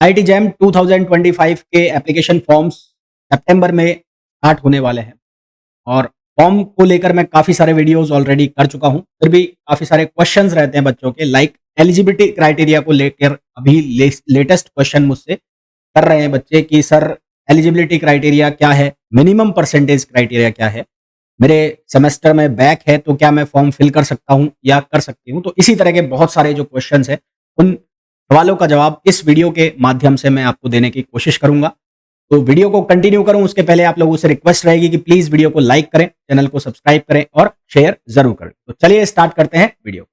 IIT jam 2025 के application forms सितंबर में start होने वाले हैं और फॉर्म को लेकर मैं काफ़ी सारे वीडियोस ऑलरेडी कर चुका हूं। फिर भी काफ़ी सारे क्वेश्चंस रहते हैं बच्चों के, लाइक एलिजिबिलिटी क्राइटेरिया को लेकर अभी लेटेस्ट क्वेश्चन मुझसे कर रहे हैं बच्चे कि सर एलिजिबिलिटी क्राइटेरिया क्या है, मिनिमम परसेंटेज क्राइटेरिया क्या है, मेरे सेमेस्टर में बैक है तो क्या मैं फॉर्म फिल कर सकता हूं या कर सकती हूं। तो इसी तरह के बहुत सारे जो क्वेश्चंस हैं उन सवालों का जवाब इस वीडियो के माध्यम से मैं आपको देने की कोशिश करूंगा। तो वीडियो को कंटिन्यू करूं उसके पहले आप लोगों से रिक्वेस्ट रहेगी कि प्लीज वीडियो को लाइक करें, चैनल को सब्सक्राइब करें और शेयर जरूर करें। तो चलिए स्टार्ट करते हैं video.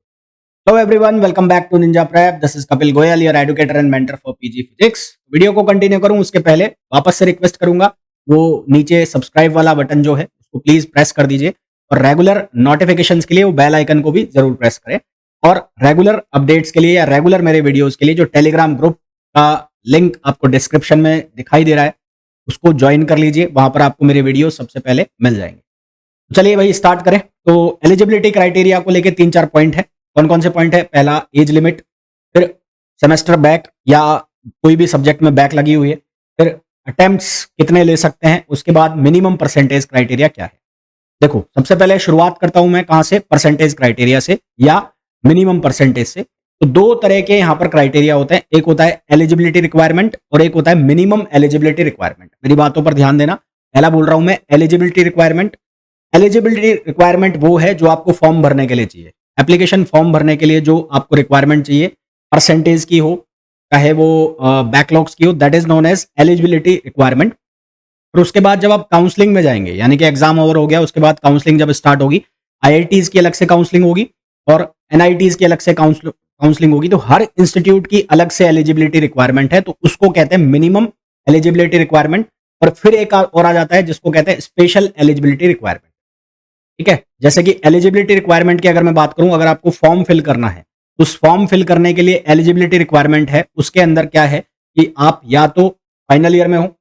Hello everyone, welcome back to Ninja Prep. This is Kapil Goyal, your educator and mentor for PG physics. Video को कंटिन्यू करूं उसके पहले वापस से रिक्वेस्ट करूंगा, वो नीचे सब्सक्राइब वाला बटन जो है उसको प्लीज प्रेस कर दीजिए और रेगुलर नोटिफिकेशंस के लिए वो बेल आइकन को भी जरूर प्रेस करें। और रेगुलर अपडेट्स के लिए या रेगुलर मेरे वीडियोस के लिए जो टेलीग्राम ग्रुप का लिंक आपको डिस्क्रिप्शन में दिखाई दे रहा है उसको ज्वाइन कर लीजिए, वहां पर आपको मेरे वीडियो सबसे पहले मिल जाएंगे। चलिए भाई स्टार्ट करें। तो एलिजिबिलिटी क्राइटेरिया को लेकर 3-4 पॉइंट है। कौन कौन से पॉइंट है? पहला एज लिमिट, फिर सेमेस्टर बैक या कोई भी सब्जेक्ट में बैक लगी हुई है, फिर अटेम्प्ट्स कितने ले सकते हैं, उसके बाद मिनिमम परसेंटेज क्राइटेरिया क्या है। देखो सबसे पहले शुरुआत करता हूं मैं कहां से, परसेंटेज क्राइटेरिया से या मिनिमम परसेंटेज से। तो दो तरह के यहां पर क्राइटेरिया होते हैं, एक होता है एलिजिबिलिटी रिक्वायरमेंट और एक होता है मिनिमम एलिजिबिलिटी रिक्वायरमेंट। मेरी बातों पर ध्यान देना। पहला बोल रहा हूं मैं एलिजिबिलिटी रिक्वायरमेंट। एलिजिबिलिटी रिक्वायरमेंट वो है जो आपको फॉर्म भरने के लिए चाहिए, एप्लीकेशन फॉर्म भरने के लिए जो आपको रिक्वायरमेंट चाहिए, परसेंटेज की हो चाहे वो बैकलॉग्स की हो, that is known as eligibility requirement. और उसके बाद जब आप काउंसलिंग में जाएंगे, यानी कि एग्जाम ओवर हो गया, उसके बाद काउंसलिंग जब स्टार्ट होगी, आईआईटीज की अलग से काउंसलिंग होगी और एनआईटीज की अलग से काउंसलिंग होगी। तो हर इंस्टीट्यूट की अलग से एलिजिबिलिटी रिक्वायरमेंट है, तो उसको कहते हैं मिनिमम एलिजिबिलिटी रिक्वायरमेंट। और फिर एक और आ जाता है जिसको कहते हैं स्पेशल एलिजिबिलिटी रिक्वायरमेंट। ठीक है, जैसे कि एलिजिबिलिटी रिक्वायरमेंट की अगर मैं बात करूं, अगर आपको फॉर्म फिल करना है, उस फॉर्म फिल करने के लिए एलिजिबिलिटी रिक्वायरमेंट है, उसके अंदर क्या है कि आप या तो फाइनल ईयर में हो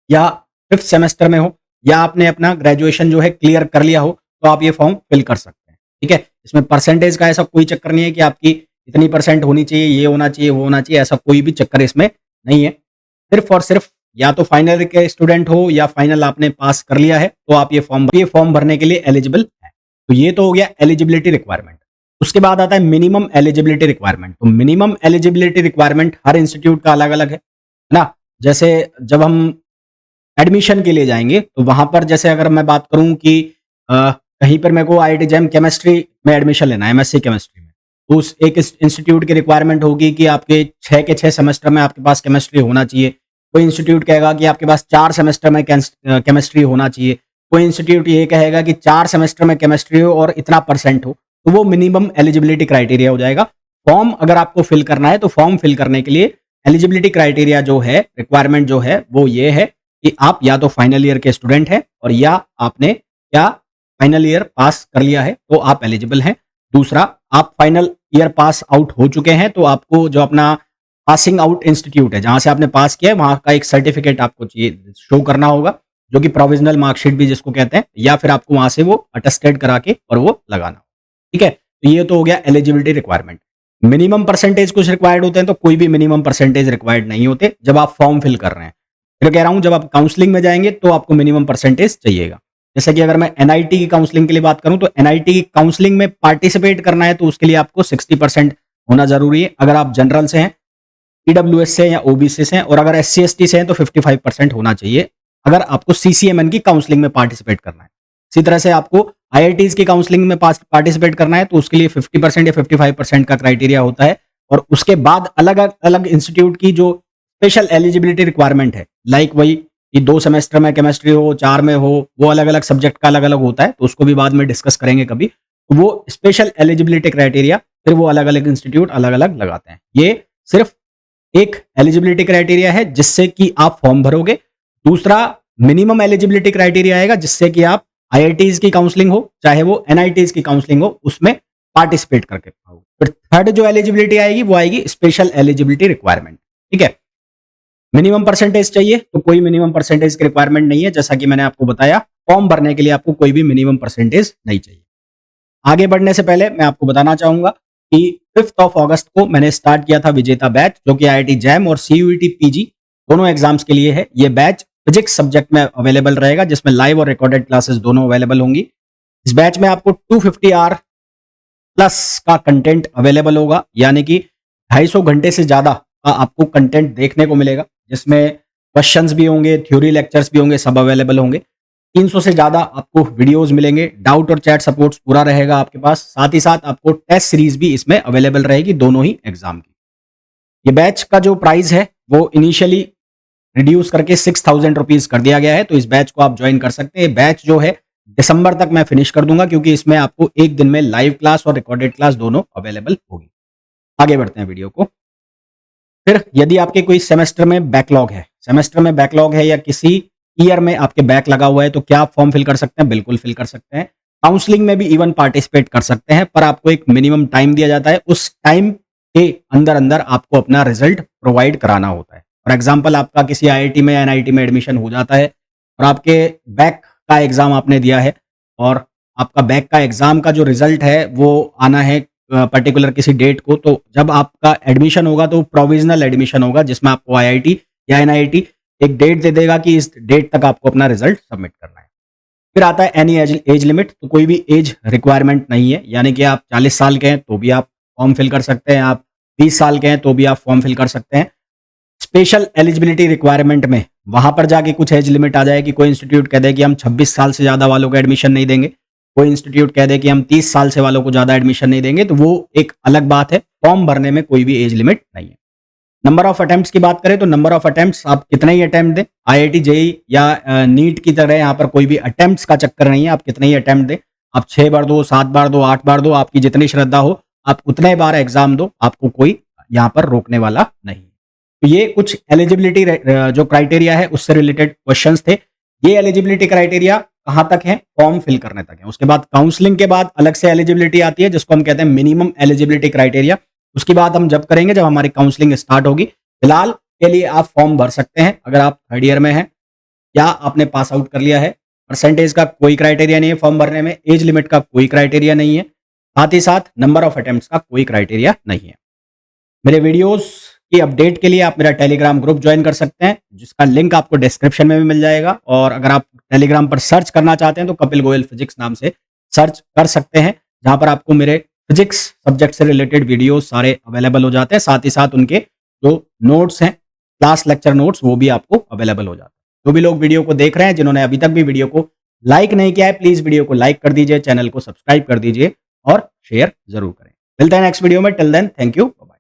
या फिफ्थ सेमेस्टर में हो या आपने अपना ग्रेजुएशन जो है क्लियर कर लिया हो, तो आप ये फॉर्म फिल कर सकते हैं। ठीक है, इसमें परसेंटेज का ऐसा कोई चक्कर नहीं है कि आपकी इतनी परसेंट होनी चाहिए, ये होना चाहिए, वो होना चाहिए, ऐसा कोई भी चक्कर इसमें नहीं है। सिर्फ और सिर्फ या तो फाइनल के स्टूडेंट हो या फाइनल आपने पास कर लिया है तो आप ये फॉर्म भरने के लिए एलिजिबल है। तो ये तो हो गया एलिजिबिलिटी रिक्वायरमेंट। उसके बाद आता है मिनिमम एलिजिबिलिटी रिक्वायरमेंट। तो मिनिमम एलिजिबिलिटी रिक्वायरमेंट हर इंस्टीट्यूट का अलग अलग है ना। जैसे जब हम एडमिशन के लिए जाएंगे तो वहां पर जैसे अगर मैं बात करूं कि कहीं पर मेरे को आईआईटी जैम केमिस्ट्री में एडमिशन लेना है, एमएससी केमिस्ट्री में, तो उस एक इंस्टीट्यूट की रिक्वायरमेंट होगी कि आपके 6 के 6 सेमेस्टर में आपके पास केमिस्ट्री होना चाहिए। कोई इंस्टीट्यूट कहेगा कि आपके पास 4 सेमेस्टर में केमिस्ट्री होना चाहिए। कोई इंस्टीट्यूट ये कहेगा कि 4 सेमेस्टर में केमिस्ट्री हो और इतना परसेंट हो। तो वो मिनिमम एलिजिबिलिटी क्राइटेरिया हो जाएगा। फॉर्म अगर आपको फिल करना है तो फॉर्म फिल करने के लिए एलिजिबिलिटी क्राइटेरिया जो है, रिक्वायरमेंट जो है, वो ये है कि आप या तो फाइनल ईयर के स्टूडेंट हैं और या आपने क्या फाइनल ईयर पास कर लिया है तो आप एलिजिबल हैं। दूसरा, आप फाइनल ईयर पास आउट हो चुके हैं तो आपको जो अपना पासिंग आउट इंस्टीट्यूट है जहां से आपने पास किया है वहां का एक सर्टिफिकेट आपको चाहिए, शो करना होगा, जो कि प्रोविजनल मार्कशीट भी जिसको कहते हैं, या फिर आपको वहां से वो अटेस्टेड करा के और वो लगाना। ठीक है, तो ये तो हो गया एलिजिबिलिटी रिक्वायरमेंट। मिनिमम परसेंटेज कुछ रिक्वायर्ड होते हैं तो कोई भी मिनिमम परसेंटेज रिक्वायर्ड नहीं होते जब आप फॉर्म फिल कर रहे हैं। फिर कह रहा हूं जब आप काउंसलिंग में जाएंगे तो आपको मिनिमम परसेंटेज चाहिएगा। जैसे कि अगर मैं एनआईटी की काउंसलिंग के लिए बात करूं तो एनआईटी की काउंसलिंग में पार्टिसिपेट करना है तो उसके लिए आपको 60% होना जरूरी है। अगर आप जनरल से हैं, ईडब्ल्यूएस से या ओबीसी से हैं, और अगर एससी एसटी से हैं तो 55% होना चाहिए अगर आपको सीसीएमएन की काउंसलिंग में पार्टिसिपेट करना है। इसी तरह से आपको आईआईटीज की काउंसलिंग में पार्टिसिपेट करना है तो उसके लिए 50% या 55% का क्राइटेरिया होता है। और उसके बाद अलग अलग इंस्टीट्यूट की जो स्पेशल एलिजिबिलिटी रिक्वायरमेंट है, लाइक वही कि 2 सेमेस्टर में केमिस्ट्री हो, 4 में हो, वो अलग अलग सब्जेक्ट का अलग अलग होता है, तो उसको भी बाद में डिस्कस करेंगे कभी। तो वो स्पेशल एलिजिबिलिटी क्राइटेरिया फिर वो अलग अलग इंस्टीट्यूट अलग अलग लगाते हैं। ये सिर्फ एक एलिजिबिलिटी क्राइटेरिया है जिससे कि आप फॉर्म भरोगे। दूसरा मिनिमम एलिजिबिलिटी क्राइटेरिया आएगा जिससे कि आप आईआईटीज की काउंसलिंग हो चाहे वो एनआईटीज की काउंसलिंग हो उसमें पार्टिसिपेट करके पाओगे। फिर थर्ड जो एलिजिबिलिटी आएगी वो आएगी स्पेशल एलिजिबिलिटी रिक्वायरमेंट। ठीक है, मिनिमम परसेंटेज चाहिए तो कोई मिनिमम परसेंटेज की रिक्वायरमेंट नहीं है। जैसा कि मैंने आपको बताया, फॉर्म भरने के लिए आपको कोई भी मिनिमम परसेंटेज नहीं चाहिए। आगे बढ़ने से पहले मैं आपको बताना चाहूंगा कि 5 अगस्त को मैंने स्टार्ट किया था विजेता बैच, जो कि IIT जैम और CUET पीजी दोनों एग्जाम्स के लिए है। ये बैच फिजिक्स सब्जेक्ट में अवेलेबल रहेगा, जिसमें लाइव और रिकॉर्डेड क्लासेस दोनों अवेलेबल होंगी। इस बैच में आपको 250 आवर प्लस का कंटेंट अवेलेबल होगा, यानी कि 250 घंटे से ज्यादा का आपको कंटेंट देखने को मिलेगा, जिसमें क्वेश्चंस भी होंगे, थ्योरी लेक्चर्स भी होंगे, सब अवेलेबल होंगे। 300 से ज्यादा आपको वीडियोस मिलेंगे, डाउट और चैट सपोर्ट पूरा रहेगा आपके पास। साथ ही साथ आपको टेस्ट सीरीज भी इसमें अवेलेबल रहेगी, दोनों ही एग्जाम की। ये बैच का जो प्राइस है वो इनिशियली रिड्यूस करके 6,000 रुपीज कर दिया गया है, तो इस बैच को आप ज्वाइन कर सकते हैं। बैच जो है दिसंबर तक मैं फिनिश कर दूंगा, क्योंकि इसमें आपको एक दिन में लाइव क्लास और रिकॉर्डेड क्लास दोनों अवेलेबल होगी। आगे बढ़ते हैं वीडियो को। फिर यदि आपके कोई सेमेस्टर में बैकलॉग है या किसी ईयर में आपके बैक लगा हुआ है, तो क्या आप फॉर्म फिल कर सकते हैं? बिल्कुल फिल कर सकते हैं। काउंसलिंग में भी इवन पार्टिसिपेट कर सकते हैं, पर आपको एक मिनिमम टाइम दिया जाता है। उस टाइम के अंदर अंदर आपको अपना रिजल्ट प्रोवाइड कराना होता है। फॉर एग्जाम्पल, आपका किसी IIT में या NIT में एडमिशन हो जाता है और आपके बैक का एग्जाम आपने दिया है, और आपका बैक का एग्जाम का जो रिजल्ट है वो आना है पर्टिकुलर किसी डेट को, तो जब आपका एडमिशन होगा तो प्रोविजनल एडमिशन होगा, जिसमें आपको IIT या NIT एक डेट दे देगा कि इस डेट तक आपको अपना रिजल्ट सबमिट करना है। फिर आता है एनी एज लिमिट, तो कोई भी एज रिक्वायरमेंट नहीं है, यानी कि आप 40 साल के हैं तो भी आप फॉर्म फिल कर सकते हैं, आप 20 साल के हैं तो भी आप फॉर्म फिल कर सकते हैं। स्पेशल एलिजिबिलिटी रिक्वायरमेंट में वहां पर जाके कुछ एज लिमिट आ जाए कि कोई इंस्टीट्यूट कह दे कि हम 26 साल से ज्यादा वालों को एडमिशन नहीं देंगे, कोई इंस्टीट्यूट कह दे कि हम 30 साल से वालों को ज्यादा एडमिशन नहीं देंगे, तो वो एक अलग बात है। फॉर्म भरने में कोई भी एज लिमिट नहीं है। नंबर ऑफ अटेम्प्ट्स की बात करें तो नंबर ऑफ अटेम्प्ट्स आप कितने ही अटेम्प्ट दें, IIT JEE या नीट की तरह यहाँ पर कोई भी अटेम्प्ट्स का चक्कर नहीं है। आप कितने ही अटेम्प्ट दें, आप 6 बार दो, 7 बार दो, 8 बार दो, आपकी जितनी श्रद्धा हो आप उतने बार एग्जाम दो, आपको कोई यहाँ पर रोकने वाला नहीं। तो ये कुछ एलिजिबिलिटी जो क्राइटेरिया है उससे रिलेटेड क्वेश्चंस थे। ये एलिजिबिलिटी क्राइटेरिया कहाँ तक है? फॉर्म फिल करने तक है। उसके बाद काउंसलिंग के बाद अलग से एलिजिबिलिटी आती है, जिसको हम कहते हैं मिनिमम एलिजिबिलिटी क्राइटेरिया। उसकी बात हम जब करेंगे जब हमारी काउंसलिंग स्टार्ट होगी। फिलहाल के लिए आप फॉर्म भर सकते हैं अगर आप 3rd ईयर में हैं या आपने पास आउट कर लिया है। परसेंटेज का कोई क्राइटेरिया नहीं है फॉर्म भरने में, एज लिमिट का कोई क्राइटेरिया नहीं है, साथ ही साथ नंबर ऑफ अटेम्प्ट्स का कोई क्राइटेरिया नहीं है। मेरे वीडियोस की अपडेट के लिए आप मेरा टेलीग्राम ग्रुप ज्वाइन कर सकते हैं, जिसका लिंक आपको डिस्क्रिप्शन में भी मिल जाएगा। और अगर आप टेलीग्राम पर सर्च करना चाहते हैं तो कपिल गोयल फिजिक्स नाम से सर्च कर सकते हैं, जहां पर आपको मेरे फिजिक्स सब्जेक्ट से रिलेटेड वीडियोस सारे अवेलेबल हो जाते हैं। साथ ही साथ उनके जो नोट्स हैं, क्लास लेक्चर नोट्स, वो भी आपको अवेलेबल हो जाते हैं। जो भी लोग वीडियो को देख रहे हैं, जिन्होंने अभी तक भी वीडियो को लाइक नहीं किया है, प्लीज वीडियो को लाइक कर दीजिए, चैनल को सब्सक्राइब कर दीजिए और शेयर जरूर करें। मिलते हैं नेक्स्ट वीडियो में। Till then, thank you, bye.